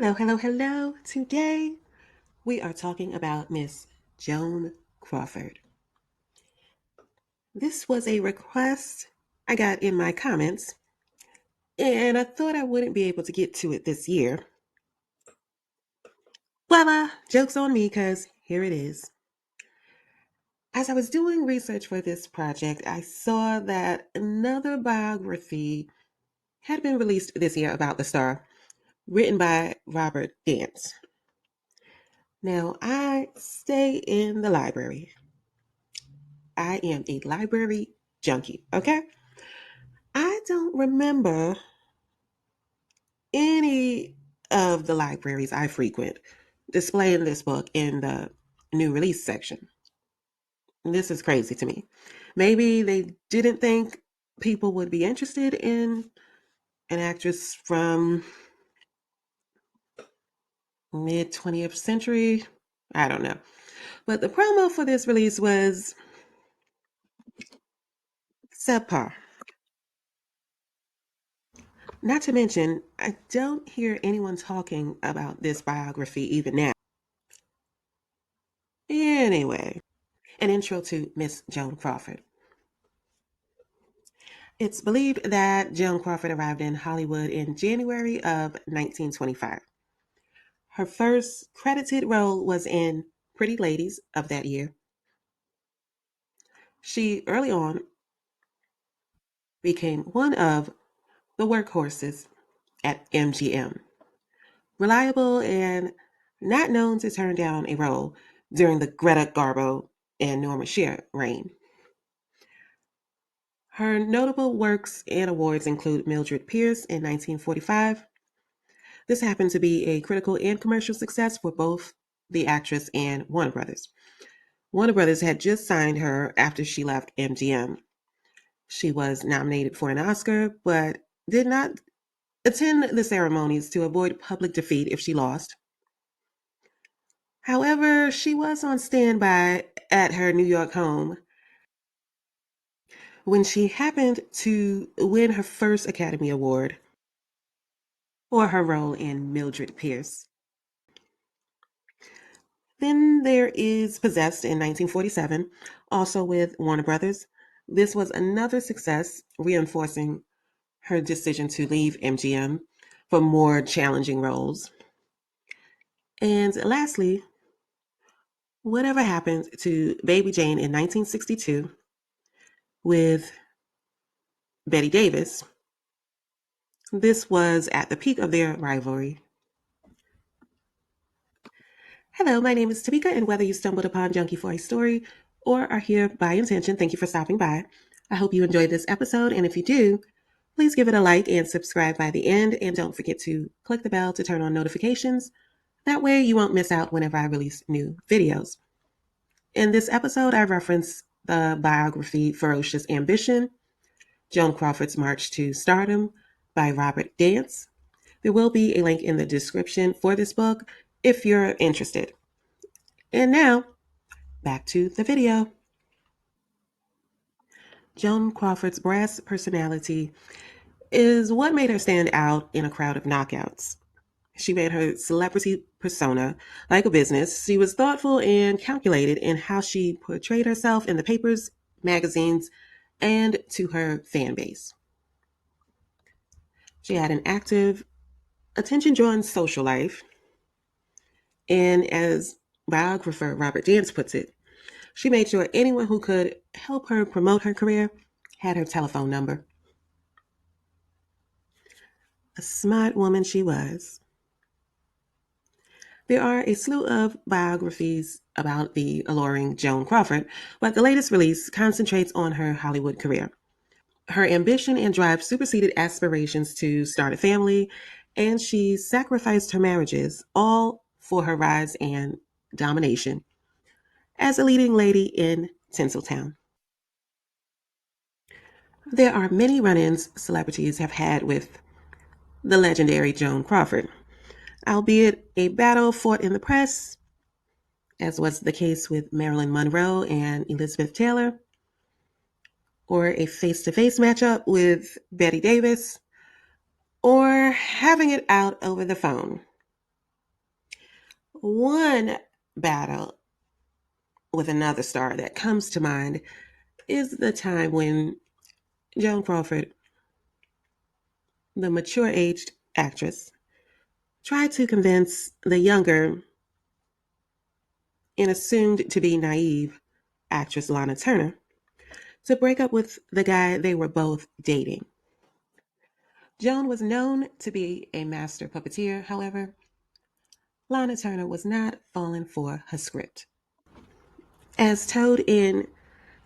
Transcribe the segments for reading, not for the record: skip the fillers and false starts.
Hello, hello, hello. Today we are talking about Miss Joan Crawford. This was a request I got in my comments, and I thought I wouldn't be able to get to it this year. Voila, joke's on me because here it is. As I was doing research for this project, I saw that another biography had been released this year about the star, written by Robert Dance. Now, I stay in the library. I am a library junkie, okay? I don't remember any of the libraries I frequent displaying this book in the new release section. This is crazy to me. Maybe they didn't think people would be interested in an actress from mid 20th century. I don't know. But the promo for this release was subpar. Not to mention, I don't hear anyone talking about this biography even now. Anyway, an intro to Miss Joan Crawford. It's believed that Joan Crawford arrived in Hollywood in January of 1925. Her first credited role was in Pretty Ladies of that year. She early on became one of the workhorses at MGM, reliable and not known to turn down a role during the Greta Garbo and Norma Shear reign. Her notable works and awards include Mildred Pierce in 1945. This happened to be a critical and commercial success for both the actress and Warner Brothers. Warner Brothers had just signed her after she left MGM. She was nominated for an Oscar, but did not attend the ceremonies to avoid public defeat if she lost. However, she was on standby at her New York home when she happened to win her first Academy Award for her role in Mildred Pierce. Then there is Possessed in 1947, also with Warner Brothers. This was another success, reinforcing her decision to leave MGM for more challenging roles. And lastly, Whatever Happened to Baby Jane in 1962 with Betty Davis. This was at the peak of their rivalry. Hello, my name is Tamika, and whether you stumbled upon Junkie for a story or are here by intention, thank you for stopping by. I hope you enjoyed this episode, and if you do, please give it a like and subscribe by the end, and don't forget to click the bell to turn on notifications. That way you won't miss out whenever I release new videos. In this episode, I reference the biography Ferocious Ambition, Joan Crawford's March to Stardom by Robert Dance. There will be a link in the description for this book if you're interested. And now, back to the video. Joan Crawford's brass personality is what made her stand out in a crowd of knockouts. She made her celebrity persona like a business. She was thoughtful and calculated in how she portrayed herself in the papers, magazines, and to her fan base. She had an active, attention drawing social life, and as biographer Robert Dance puts it, she made sure anyone who could help her promote her career had her telephone number. A smart woman she was. There are a slew of biographies about the alluring Joan Crawford, but the latest release concentrates on her Hollywood career. Her ambition and drive superseded aspirations to start a family, and she sacrificed her marriages, all for her rise and domination as a leading lady in Tinseltown. There are many run ins celebrities have had with the legendary Joan Crawford, albeit a battle fought in the press, as was the case with Marilyn Monroe and Elizabeth Taylor, or a face to face matchup with Betty Davis, or having it out over the phone. One battle with another star that comes to mind is the time when Joan Crawford, the mature aged actress, tried to convince the younger and assumed to be naive actress Lana Turner to break up with the guy they were both dating. Joan was known to be a master puppeteer, however, Lana Turner was not falling for her script. As told in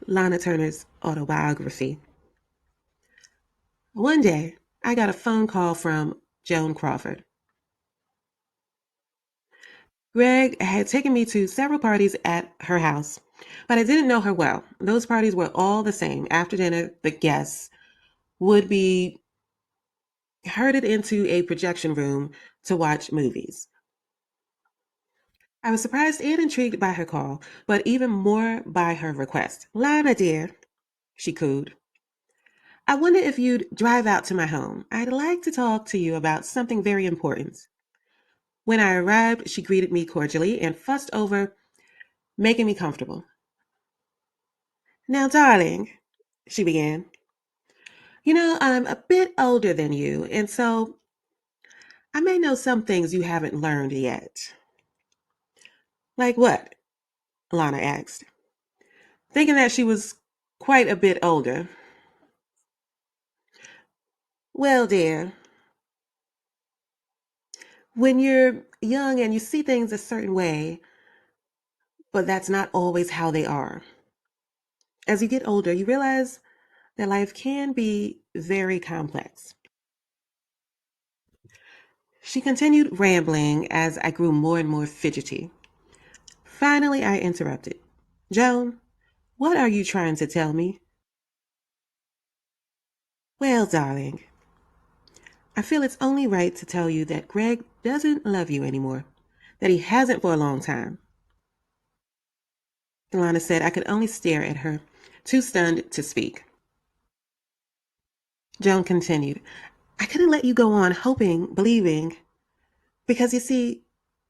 Lana Turner's autobiography, one day I got a phone call from Joan Crawford. Greg had taken me to several parties at her house, but I didn't know her well. Those parties were all the same. After dinner, the guests would be herded into a projection room to watch movies. I was surprised and intrigued by her call, but even more by her request. Lana, dear, she cooed, I wonder if you'd drive out to my home. I'd like to talk to you about something very important. When I arrived, she greeted me cordially and fussed over making me comfortable. Now, darling, she began, I'm a bit older than you, and so I may know some things you haven't learned yet. Like what? Lana asked, thinking that she was quite a bit older. Well, dear, when you're young and you see things a certain way, but that's not always how they are. As you get older, you realize that life can be very complex. She continued rambling as I grew more and more fidgety. Finally, I interrupted. Joan, what are you trying to tell me? Well, darling, I feel it's only right to tell you that Greg doesn't love you anymore, that he hasn't for a long time. Ilana said I could only stare at her, too stunned to speak. Joan continued, I couldn't let you go on hoping, believing, because you see,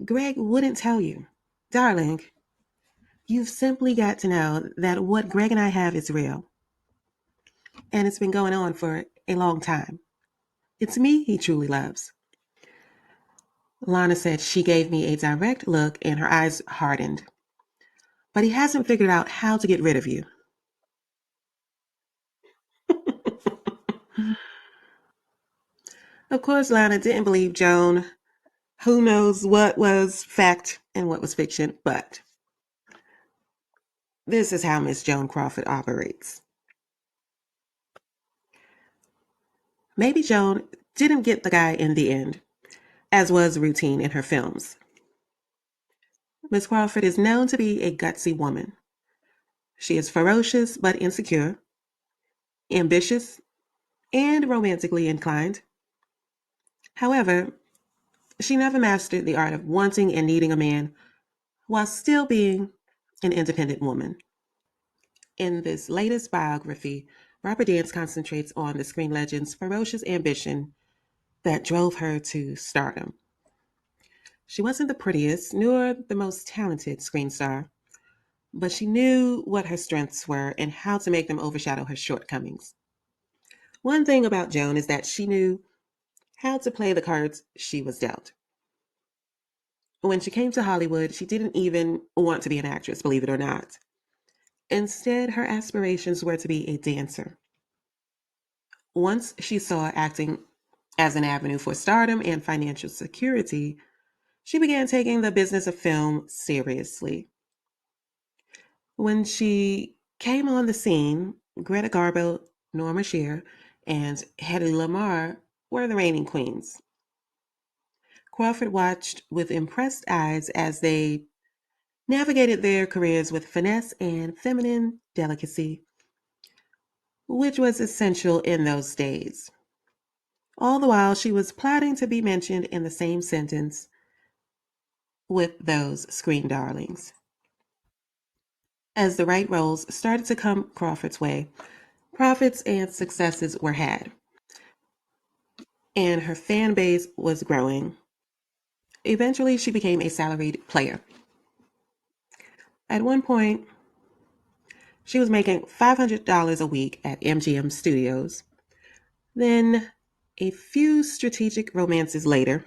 Greg wouldn't tell you. Darling, you've simply got to know that what Greg and I have is real, and it's been going on for a long time. It's me he truly loves. Lana said she gave me a direct look and her eyes hardened. But he hasn't figured out how to get rid of you. Of course, Lana didn't believe Joan. Who knows what was fact and what was fiction, but this is how Miss Joan Crawford operates. Maybe Joan didn't get the guy in the end, as was routine in her films. Miss Crawford is known to be a gutsy woman. She is ferocious but insecure, ambitious, and romantically inclined. However, she never mastered the art of wanting and needing a man while still being an independent woman. In this latest biography, Robert Dance concentrates on the screen legend's ferocious ambition that drove her to stardom. She wasn't the prettiest nor the most talented screen star, but she knew what her strengths were and how to make them overshadow her shortcomings. One thing about Joan is that she knew how to play the cards she was dealt. When she came to Hollywood, she didn't even want to be an actress, believe it or not. Instead, her aspirations were to be a dancer. Once she saw acting as an avenue for stardom and financial security, she began taking the business of film seriously. When she came on the scene, Greta Garbo, Norma Shear, and Hedy Lamarr were the reigning queens. Crawford watched with impressed eyes as they navigated their careers with finesse and feminine delicacy, which was essential in those days. All the while, she was plotting to be mentioned in the same sentence with those screen darlings. As the right roles started to come Crawford's way, profits and successes were had, and her fan base was growing. Eventually, she became a salaried player. At one point, she was making $500 a week at MGM Studios. Then, a few strategic romances later,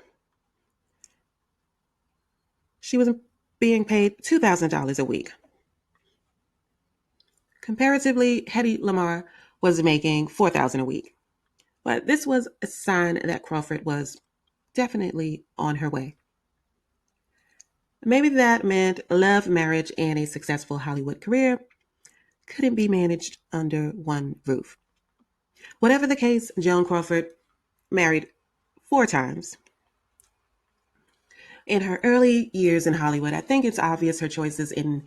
she was being paid $2,000 a week. Comparatively, Hedy Lamarr was making $4,000 a week. But this was a sign that Crawford was definitely on her way. Maybe that meant love, marriage, and a successful Hollywood career couldn't be managed under one roof. Whatever the case, Joan Crawford married 4 times. In her early years in Hollywood, I think it's obvious her choices in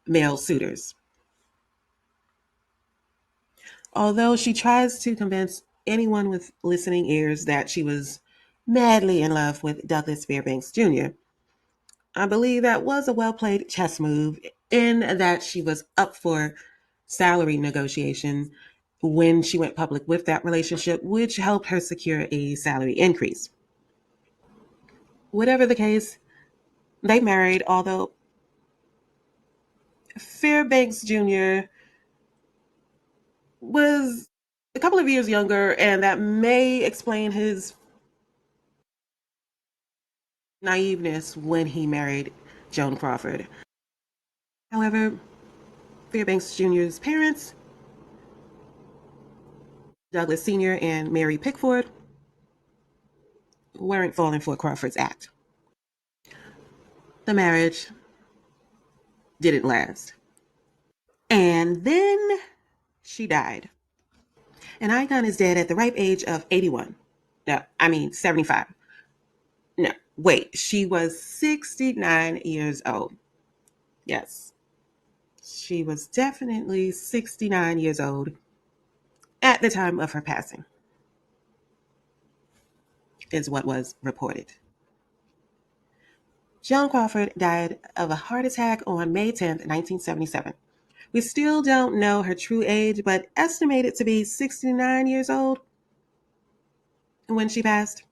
male suitors. Although she tries to convince anyone with listening ears that she was madly in love with Douglas Fairbanks Jr., I believe that was a well played chess move in that she was up for salary negotiation when she went public with that relationship, which helped her secure a salary increase. Whatever the case, they married, although Fairbanks Jr. was a couple of years younger, and that may explain his naiveness when he married Joan Crawford. However, Fairbanks Jr.'s parents, Douglas Sr. and Mary Pickford, weren't falling for Crawford's act. The marriage didn't last. And then she died. An icon is dead at the ripe age of 81. No, I mean 75. No, wait, she was 69 years old. Yes, she was definitely 69 years old at the time of her passing, is what was reported. Joan Crawford died of a heart attack on May 10th, 1977. We still don't know her true age, but estimated to be 69 years old when she passed.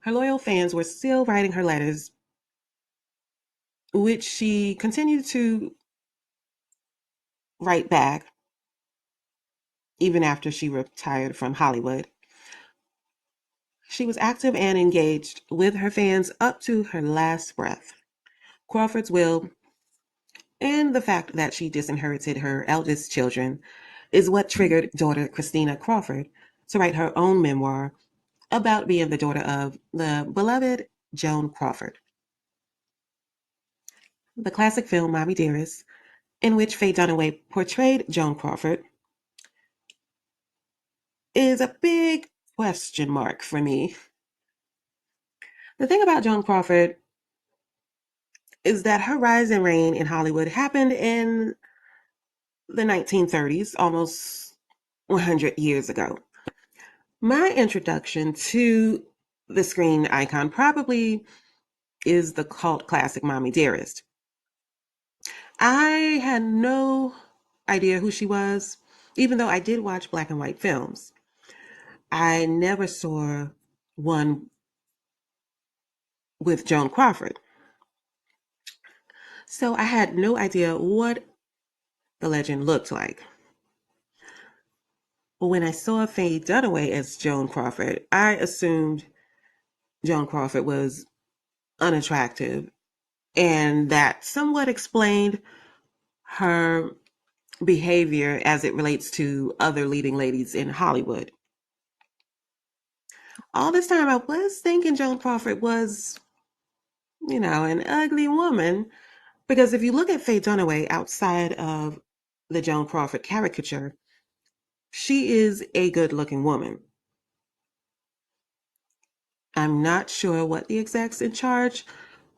Her loyal fans were still writing her letters, which she continued to write back even after she retired from Hollywood. She was active and engaged with her fans up to her last breath. Crawford's will and the fact that she disinherited her eldest children is what triggered daughter Christina Crawford to write her own memoir about being the daughter of the beloved Joan Crawford. The classic film Mommie Dearest, in which Faye Dunaway portrayed Joan Crawford, is a big question mark for me. The thing about Joan Crawford is that her rise and reign in Hollywood happened in the 1930s, almost 100 years ago. My introduction to the screen icon probably is the cult classic Mommie Dearest. I had no idea who she was, even though I did watch black and white films. I never saw one with Joan Crawford. So I had no idea what the legend looked like. When I saw Faye Dunaway as Joan Crawford, I assumed Joan Crawford was unattractive, and that somewhat explained her behavior as it relates to other leading ladies in Hollywood. All this time, I was thinking Joan Crawford was, an ugly woman, because if you look at Faye Dunaway outside of the Joan Crawford caricature, she is a good looking woman. I'm not sure what the execs in charge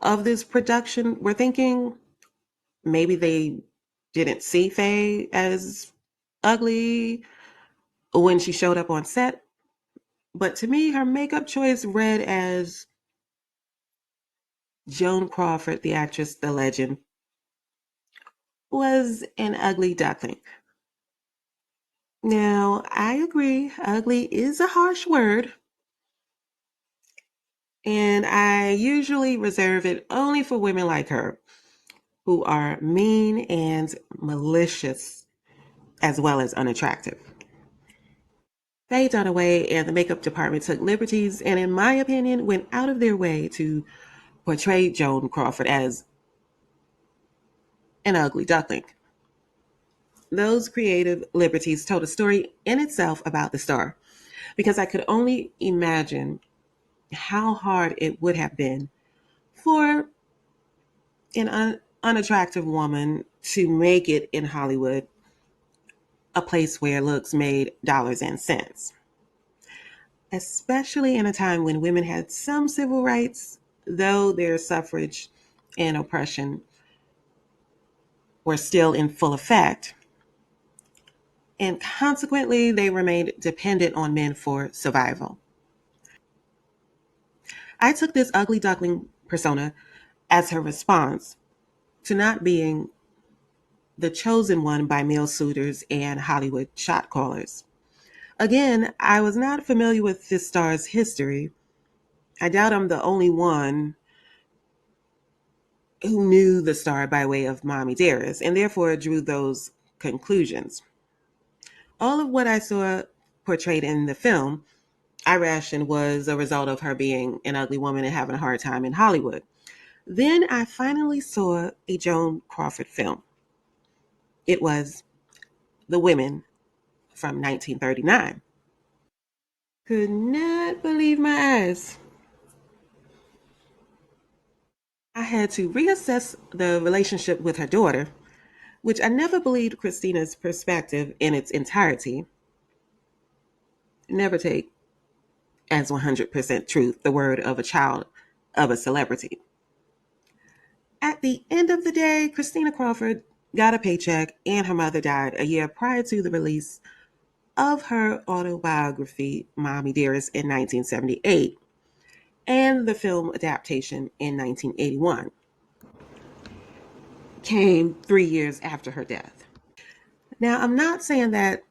of this production were thinking. Maybe they didn't see Faye as ugly when she showed up on set. But to me, her makeup choice read as Joan Crawford, the actress, the legend, was an ugly duckling. Now, I agree, ugly is a harsh word, And I usually reserve it only for women like her who are mean and malicious as well as unattractive. Faye Dunaway and the makeup department took liberties and, in my opinion, went out of their way to portray Joan Crawford as an ugly duckling. Those creative liberties told a story in itself about the star, because I could only imagine how hard it would have been for an unattractive woman to make it in Hollywood, a place where looks made dollars and cents, especially in a time when women had some civil rights, though their suffrage and oppression were still in full effect, and consequently they remained dependent on men for survival. I took this ugly duckling persona as her response to not being the chosen one by male suitors and Hollywood shot callers. Again, I was not familiar with this star's history. I doubt I'm the only one who knew the star by way of Mommie Dearest and therefore drew those conclusions. All of what I saw portrayed in the film, I rationed, was a result of her being an ugly woman and having a hard time in Hollywood. Then I finally saw a Joan Crawford film. It was The Women from 1939. Could not believe my eyes. I had to reassess the relationship with her daughter, which I never believed Christina's perspective in its entirety. Never take as 100% truth the word of a child of a celebrity. At the end of the day, Christina Crawford got a paycheck and her mother died a year prior to the release of her autobiography, Mommie Dearest, in 1978, and the film adaptation in 1981 came 3 years after her death. Now, I'm not saying that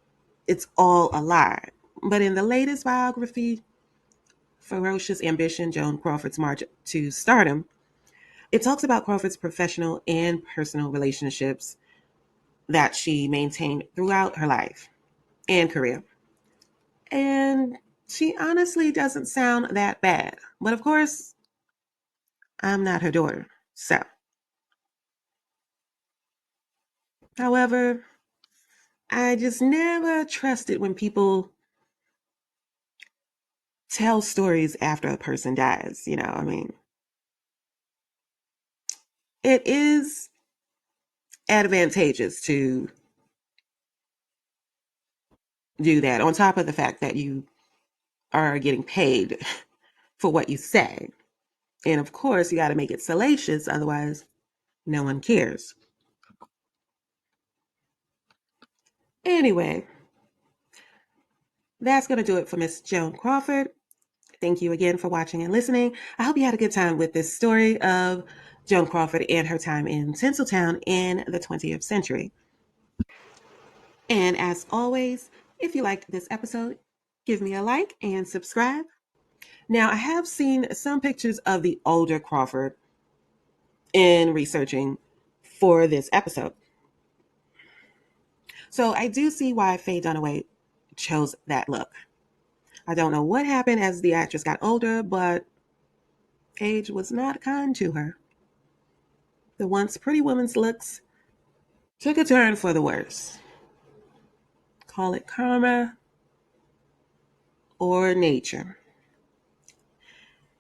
it's all a lie, but in the latest biography, Ferocious Ambition, Joan Crawford's March to Stardom, it talks about Crawford's professional and personal relationships that she maintained throughout her life and career. And she honestly doesn't sound that bad. But of course, I'm not her daughter. So, however, I just never trusted when people tell stories after a person dies. I mean, it is advantageous to do that on top of the fact that you are getting paid for what you say. And of course, you got to make it salacious, otherwise, no one cares. Anyway, that's going to do it for Miss Joan Crawford. Thank you again for watching and listening. I hope you had a good time with this story of Joan Crawford and her time in Tinseltown in the 20th century. And as always, if you liked this episode, give me a like and subscribe. Now, I have seen some pictures of the older Crawford in researching for this episode. So I do see why Faye Dunaway chose that look. I don't know what happened as the actress got older, but age was not kind to her. The once pretty woman's looks took a turn for the worse. Call it karma or nature.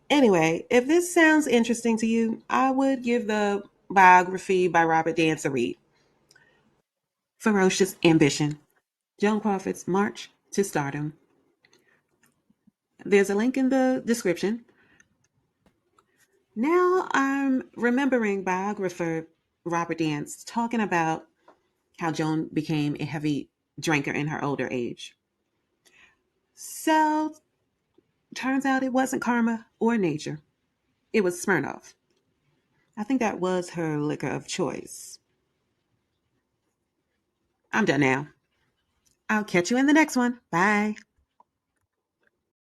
Anyway, if this sounds interesting to you, I would give the biography by Robert Dance a read. Ferocious Ambition, Joan Crawford's March to Stardom. There's a link in the description. Now I'm remembering biographer Robert Dance talking about how Joan became a heavy drinker in her older age. So, turns out it wasn't karma or nature. It was Smirnoff. I think that was her liquor of choice. I'm done now. I'll catch you in the next one. Bye.